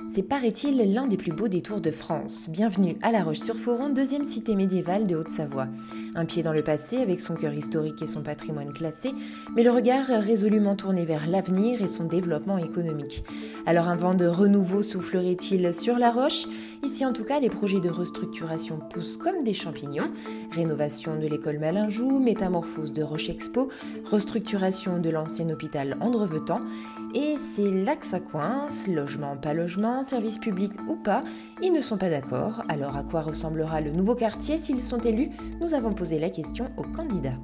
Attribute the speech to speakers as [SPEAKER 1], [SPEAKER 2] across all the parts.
[SPEAKER 1] C'est, paraît-il, l'un des plus beaux détours de France. Bienvenue à La Roche-sur-Foron, deuxième cité médiévale de Haute-Savoie. Un pied dans le passé avec son cœur historique et son patrimoine classé, mais le regard résolument tourné vers l'avenir et son développement économique. Alors un vent de renouveau soufflerait-il sur La Roche ? Ici en tout cas, les projets de restructuration poussent comme des champignons. Rénovation de l'école Malinjoux, métamorphose de Roche Expo, restructuration de l'ancien hôpital Andrevetan. Et c'est là que ça coince, logement pas logement, service public ou pas, ils ne sont pas d'accord. Alors à quoi ressemblera le nouveau quartier s'ils sont élus ? Nous avons posé la question aux candidats.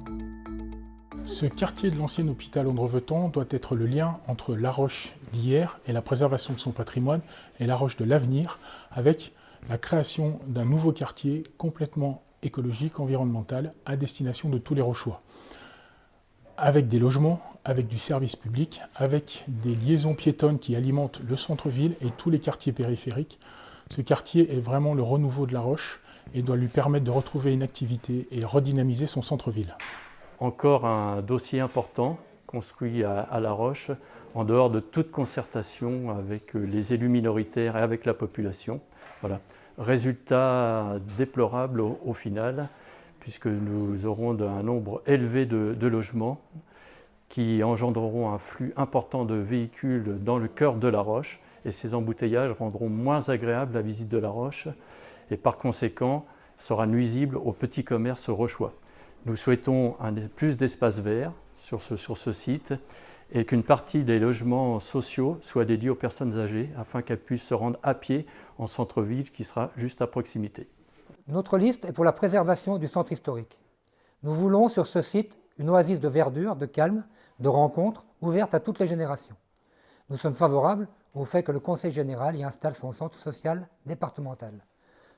[SPEAKER 2] Ce quartier de l'ancien hôpital Andrevetan doit être le lien entre La Roche d'hier et la préservation de son patrimoine et La Roche de l'avenir, avec la création d'un nouveau quartier complètement écologique, environnemental, à destination de tous les Rochois. Avec des logements, avec du service public, avec des liaisons piétonnes qui alimentent le centre-ville et tous les quartiers périphériques. Ce quartier est vraiment le renouveau de La Roche et doit lui permettre de retrouver une activité et redynamiser son centre-ville.
[SPEAKER 3] Encore un dossier important construit à La Roche, en dehors de toute concertation avec les élus minoritaires et avec la population. Voilà. Résultat déplorable au final, puisque nous aurons un nombre élevé de logements qui engendreront un flux important de véhicules dans le cœur de La Roche, et ces embouteillages rendront moins agréable la visite de La Roche, et par conséquent sera nuisible aux petits commerces rochois. Nous souhaitons plus d'espace vert sur ce site, et qu'une partie des logements sociaux soit dédiée aux personnes âgées, afin qu'elles puissent se rendre à pied en centre-ville qui sera juste à proximité.
[SPEAKER 4] Notre liste est pour la préservation du centre historique. Nous voulons sur ce site une oasis de verdure, de calme, de rencontres, ouverte à toutes les générations. Nous sommes favorables au fait que le Conseil général y installe son centre social départemental.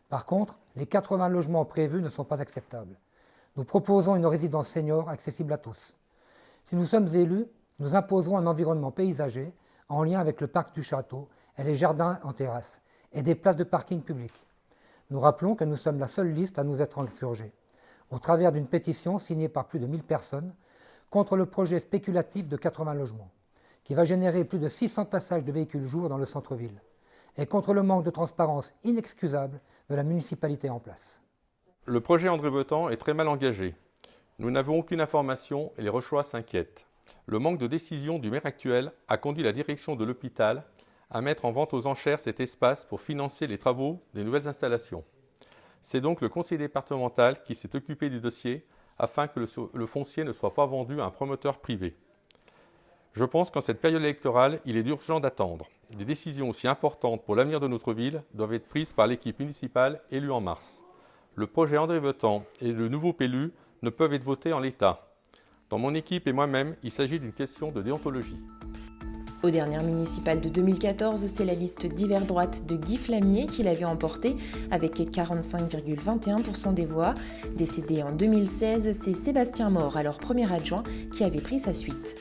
[SPEAKER 4] Par contre, les 80 logements prévus ne sont pas acceptables. Nous proposons une résidence senior accessible à tous. Si nous sommes élus, nous imposerons un environnement paysager en lien avec le parc du château et les jardins en terrasse et des places de parking publiques. Nous rappelons que nous sommes la seule liste à nous être insurgés, au travers d'une pétition signée par plus de 1000 personnes, contre le projet spéculatif de 80 logements, qui va générer plus de 600 passages de véhicules jour dans le centre-ville, et contre le manque de transparence inexcusable de la municipalité en place.
[SPEAKER 5] Le projet Andrevetan est très mal engagé. Nous n'avons aucune information et les Rochois s'inquiètent. Le manque de décision du maire actuel a conduit la direction de l'hôpital à mettre en vente aux enchères cet espace pour financer les travaux des nouvelles installations. C'est donc le conseil départemental qui s'est occupé du dossier afin que le foncier ne soit pas vendu à un promoteur privé. Je pense qu'en cette période électorale, il est urgent d'attendre. Des décisions aussi importantes pour l'avenir de notre ville doivent être prises par l'équipe municipale élue en mars. Le projet Andrevetan et le nouveau PLU ne peuvent être votés en l'état. Dans mon équipe et moi-même, il s'agit d'une question de déontologie.
[SPEAKER 1] Aux dernières municipales de 2014, c'est la liste d'hiver droite de Guy Flamier qui l'avait emporté avec 45,21% des voix. Décédé en 2016, c'est Sébastien Maure, alors premier adjoint, qui avait pris sa suite.